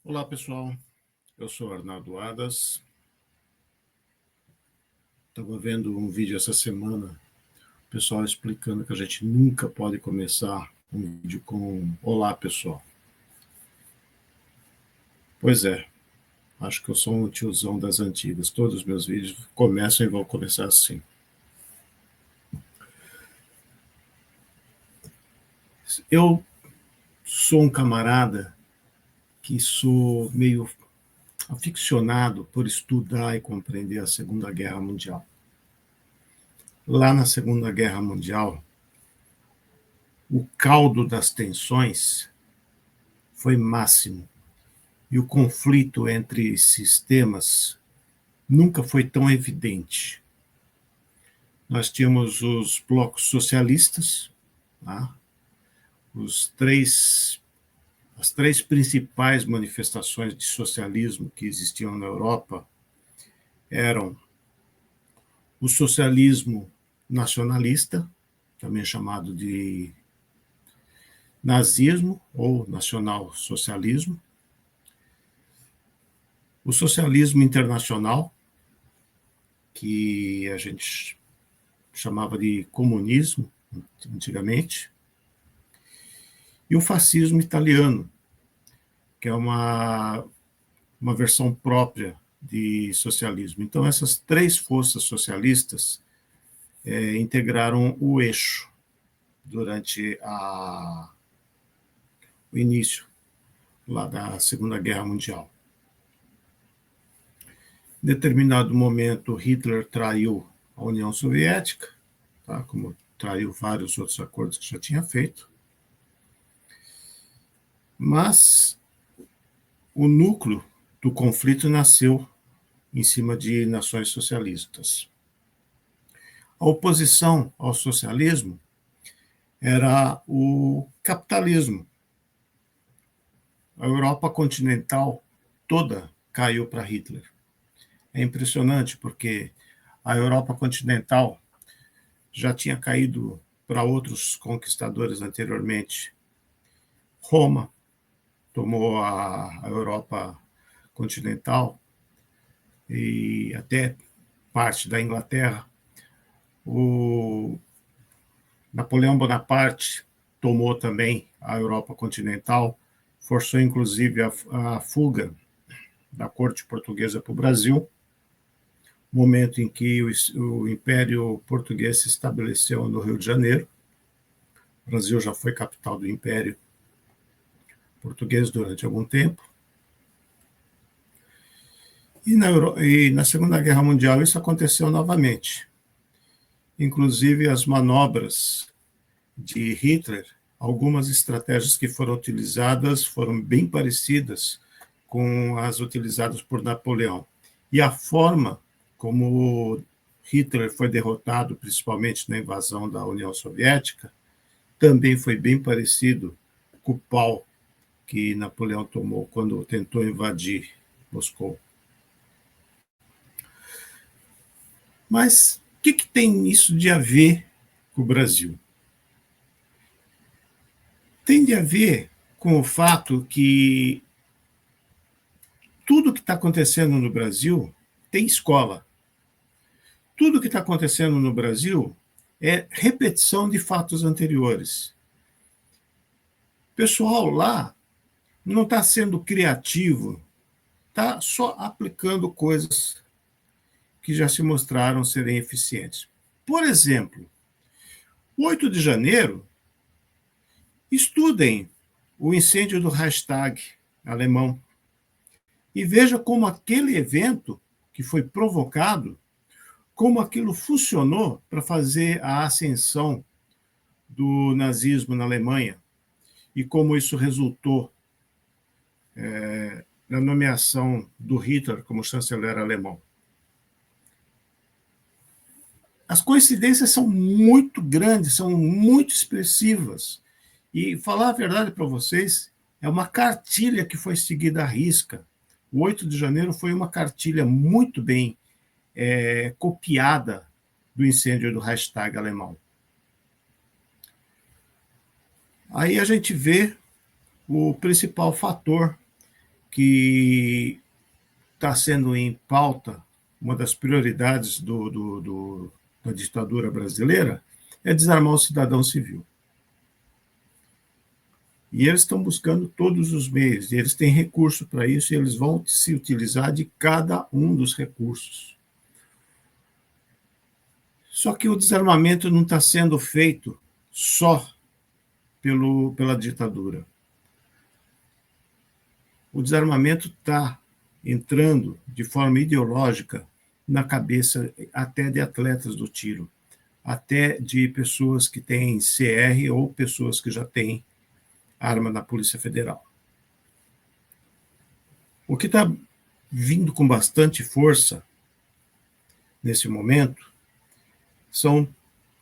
Olá, pessoal. Eu sou Arnaldo Adas. Estava vendo um vídeo essa semana, o pessoal explicando que a gente nunca pode começar um vídeo com "Olá, pessoal". Pois é, acho que eu sou um tiozão das antigas. Todos os meus vídeos começam e vão começar assim. Eu sou um camarada que sou meio aficionado por estudar e compreender a Segunda Guerra Mundial. Lá na Segunda Guerra Mundial, o caldo das tensões foi máximo e o conflito entre sistemas nunca foi tão evidente. Nós tínhamos os blocos socialistas, tá? As três principais manifestações de socialismo que existiam na Europa eram o socialismo nacionalista, também chamado de nazismo ou nacional-socialismo, o socialismo internacional, que a gente chamava de comunismo antigamente, e o fascismo italiano, que é uma versão própria de socialismo. Então, essas três forças socialistas integraram o eixo durante o início lá da Segunda Guerra Mundial. Em determinado momento, Hitler traiu a União Soviética, tá? Como traiu vários outros acordos que já tinha feito. Mas o núcleo do conflito nasceu em cima de nações socialistas. A oposição ao socialismo era o capitalismo. A Europa continental toda caiu para Hitler. É impressionante porque a Europa continental já tinha caído para outros conquistadores anteriormente. Roma tomou a Europa continental e até parte da Inglaterra. O Napoleão Bonaparte tomou também a Europa continental, forçou inclusive a fuga da corte portuguesa para o Brasil, momento em que o Império Português se estabeleceu no Rio de Janeiro. O Brasil já foi capital do Império Português durante algum tempo. E na Segunda Guerra Mundial isso aconteceu novamente. Inclusive as manobras de Hitler, algumas estratégias que foram utilizadas foram bem parecidas com as utilizadas por Napoleão. E a forma como Hitler foi derrotado, principalmente na invasão da União Soviética, também foi bem parecido com o pau que Napoleão tomou quando tentou invadir Moscou. Mas o que tem isso de a ver com o Brasil? Tem de a ver com o fato que tudo que está acontecendo no Brasil tem escola. Tudo que está acontecendo no Brasil é repetição de fatos anteriores. O pessoal lá não está sendo criativo, está só aplicando coisas que já se mostraram serem eficientes. Por exemplo, 8 de janeiro, estudem o incêndio do Reichstag alemão e veja como aquele evento que foi provocado, como aquilo funcionou para fazer a ascensão do nazismo na Alemanha e como isso resultou na nomeação do Hitler como chanceler alemão. As coincidências são muito grandes, são muito expressivas. E falar a verdade para vocês, é uma cartilha que foi seguida à risca. O 8 de janeiro foi uma cartilha muito bem copiada do incêndio do Reichstag alemão. Aí a gente vê o principal fator que está sendo em pauta, uma das prioridades da ditadura brasileira, é desarmar o cidadão civil. E eles estão buscando todos os meios, e eles têm recurso para isso, e eles vão se utilizar de cada um dos recursos. Só que o desarmamento não está sendo feito só pela ditadura. O desarmamento está entrando de forma ideológica na cabeça até de atletas do tiro, até de pessoas que têm CR ou pessoas que já têm arma na Polícia Federal. O que está vindo com bastante força nesse momento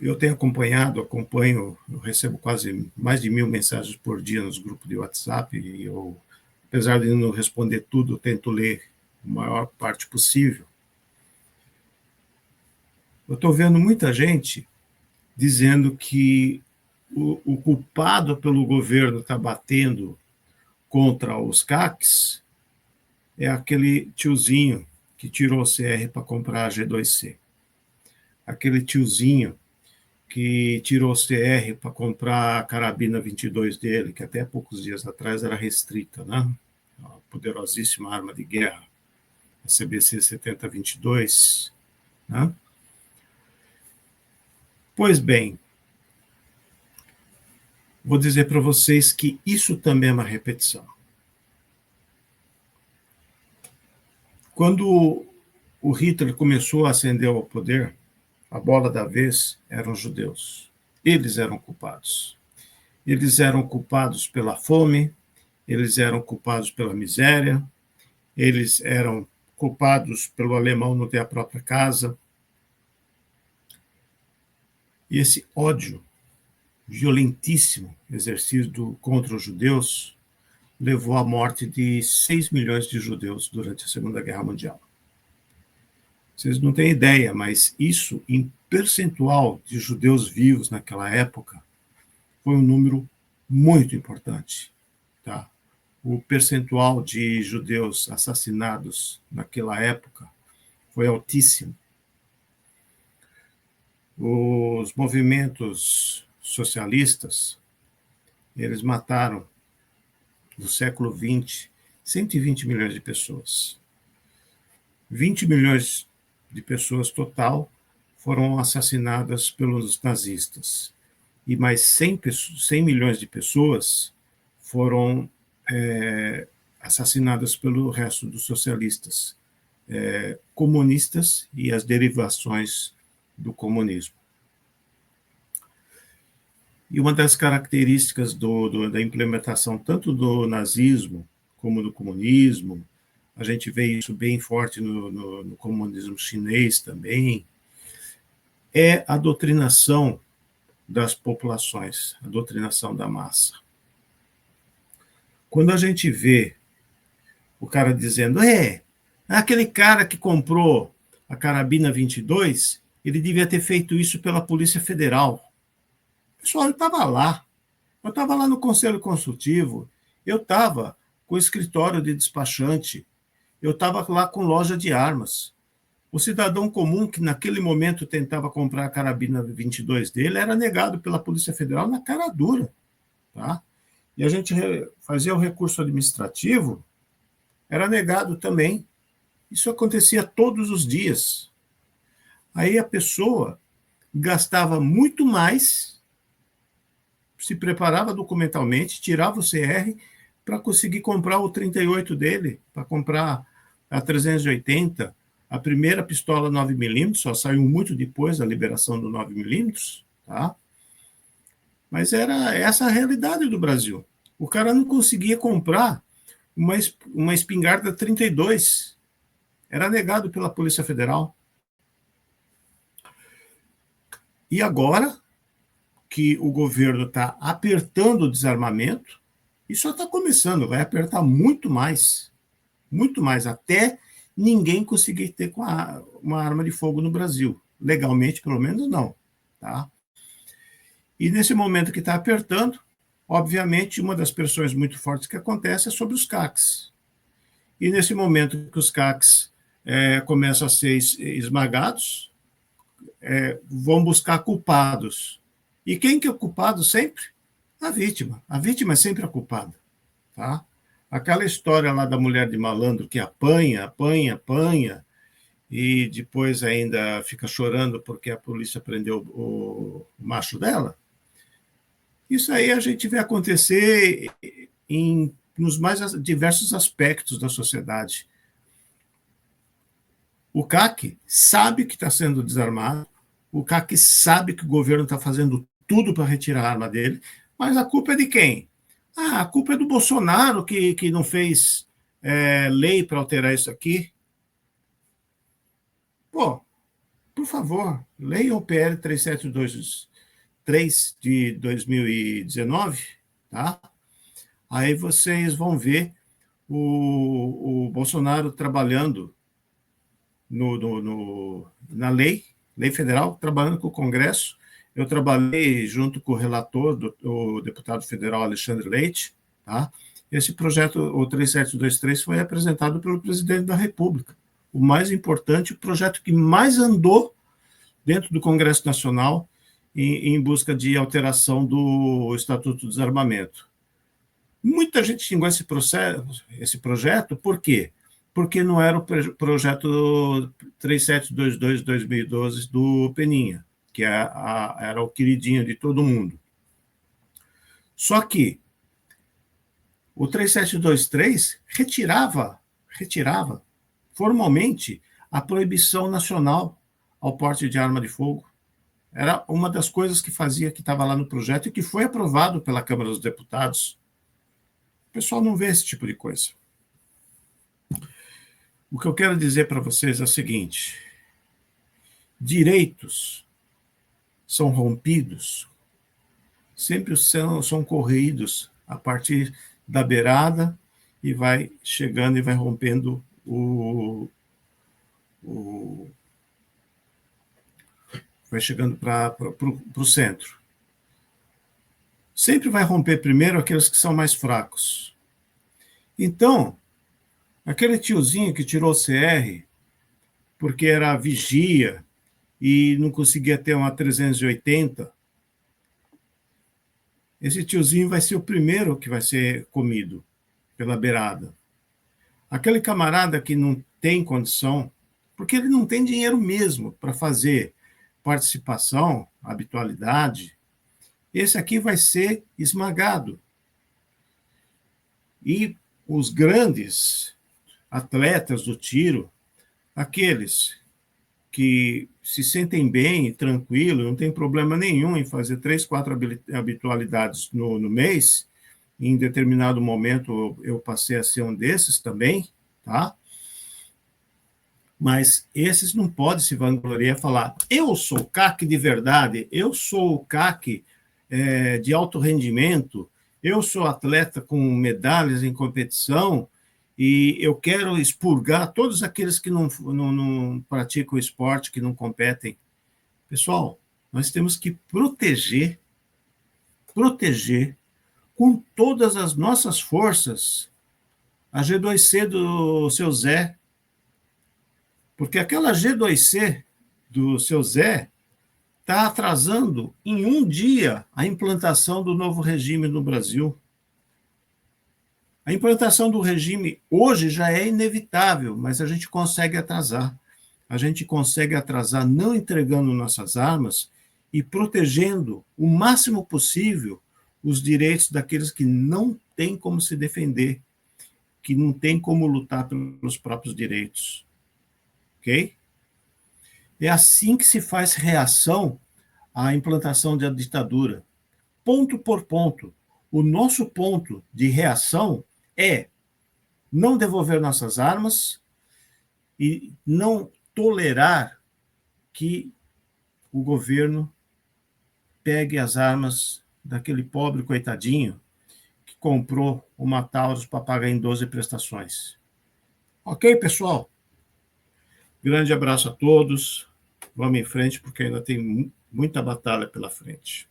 eu tenho acompanho, eu recebo quase mais de 1.000 mensagens por dia nos grupos de WhatsApp, e eu, apesar de não responder tudo, eu tento ler a maior parte possível. Eu estou vendo muita gente dizendo que o culpado pelo governo estar batendo contra os CACs é aquele tiozinho que tirou o CR para comprar a G2C. Aquele tiozinho que tirou o CR para comprar a carabina 22 dele, que até poucos dias atrás era restrita, né? A poderosíssima arma de guerra, a CBC 7022, né? Pois bem, vou dizer para vocês que isso também é uma repetição. Quando o Hitler começou a ascender ao poder, a bola da vez eram os judeus. Eles eram culpados. Eles eram culpados pela fome, eles eram culpados pela miséria, eles eram culpados pelo alemão não ter a própria casa. E esse ódio violentíssimo exercido contra os judeus levou à morte de 6 milhões de judeus durante a Segunda Guerra Mundial. Vocês não têm ideia, mas isso, em percentual de judeus vivos naquela época, foi um número muito importante. Tá? O percentual de judeus assassinados naquela época foi altíssimo. Os movimentos socialistas, eles mataram, no século XX, 120 milhões de pessoas. 20 milhões de pessoas total foram assassinadas pelos nazistas. E mais 100 milhões de pessoas foram assassinadas pelo resto dos socialistas, comunistas e as derivações do comunismo. E uma das características da implementação tanto do nazismo como do comunismo, a gente vê isso bem forte no comunismo chinês também, é a doutrinação das populações, a doutrinação da massa. Quando a gente vê o cara dizendo, aquele cara que comprou a carabina 22, ele devia ter feito isso pela Polícia Federal. Pessoal, eu estava lá no Conselho Consultivo, eu estava com o escritório de despachante, eu estava lá com loja de armas. O cidadão comum que naquele momento tentava comprar a carabina 22 dele era negado pela Polícia Federal na cara dura. Tá? E a gente fazia o recurso administrativo, era negado também. Isso acontecia todos os dias. Aí a pessoa gastava muito mais, se preparava documentalmente, tirava o CR para conseguir comprar o 38 dele, para comprar a 380, a primeira pistola 9mm, só saiu muito depois da liberação do 9mm, tá? Mas era essa a realidade do Brasil. O cara não conseguia comprar uma espingarda 32, era negado pela Polícia Federal. E agora que o governo está apertando o desarmamento, e só está começando, vai apertar muito mais, até ninguém conseguir ter uma arma de fogo no Brasil. Legalmente, pelo menos, não. Tá? E nesse momento que está apertando, obviamente, uma das pressões muito fortes que acontece é sobre os CACs. e nesse momento que os CACs começam a ser esmagados, vão buscar culpados. E quem que é o culpado sempre? A vítima. A vítima é sempre a culpada. Tá? Aquela história lá da mulher de malandro que apanha, apanha, apanha, e depois ainda fica chorando porque a polícia prendeu o macho dela, isso aí a gente vê acontecer nos mais diversos aspectos da sociedade. O CAC sabe que está sendo desarmado, o CAC sabe que o governo está fazendo tudo para retirar a arma dele, mas a culpa é de quem? A culpa é do Bolsonaro, que não fez lei para alterar isso aqui. Pô, por favor, leiam o PL 3723 de 2019, tá? Aí vocês vão ver o Bolsonaro trabalhando na lei federal, trabalhando com o Congresso. Eu trabalhei junto com o relator, o deputado federal Alexandre Leite, tá? Esse projeto, o 3723, foi apresentado pelo presidente da República. O mais importante, o projeto que mais andou dentro do Congresso Nacional em busca de alteração do Estatuto do Desarmamento. Muita gente xingou esse projeto, por quê? Porque não era o projeto 3722 de 2012 do Peninha, que era o queridinho de todo mundo. Só que o 3723 retirava formalmente a proibição nacional ao porte de arma de fogo. Era uma das coisas que estava lá no projeto e que foi aprovado pela Câmara dos Deputados. O pessoal não vê esse tipo de coisa. O que eu quero dizer para vocês é o seguinte: direitos são rompidos, sempre são corridos a partir da beirada e vai chegando e vai rompendo vai chegando para o centro. Sempre vai romper primeiro aqueles que são mais fracos. Então, aquele tiozinho que tirou o CR porque era vigia e não conseguia ter uma 380, esse tiozinho vai ser o primeiro que vai ser comido pela beirada. Aquele camarada que não tem condição, porque ele não tem dinheiro mesmo para fazer participação, habitualidade, esse aqui vai ser esmagado. E os grandes atletas do tiro, aqueles que se sentem bem e tranquilo, não tem problema nenhum em fazer 3, 4 habitualidades no mês, em determinado momento eu passei a ser um desses também, tá? Mas esses não podem se vangloriar e falar, eu sou o CAC de verdade, eu sou o CAC de alto rendimento, eu sou atleta com medalhas em competição e eu quero expurgar todos aqueles que não praticam esporte, que não competem. Pessoal, nós temos que proteger com todas as nossas forças a G2C do seu Zé, porque aquela G2C do seu Zé está atrasando em um dia a implantação do novo regime no Brasil. A implantação do regime hoje já é inevitável, mas a gente consegue atrasar. A gente consegue atrasar não entregando nossas armas e protegendo o máximo possível os direitos daqueles que não têm como se defender, que não têm como lutar pelos próprios direitos. Ok? É assim que se faz reação à implantação da ditadura, ponto por ponto. O nosso ponto de reação é não devolver nossas armas e não tolerar que o governo pegue as armas daquele pobre coitadinho que comprou uma Taurus para pagar em 12 prestações. Ok, pessoal? Grande abraço a todos. Vamos em frente, porque ainda tem muita batalha pela frente.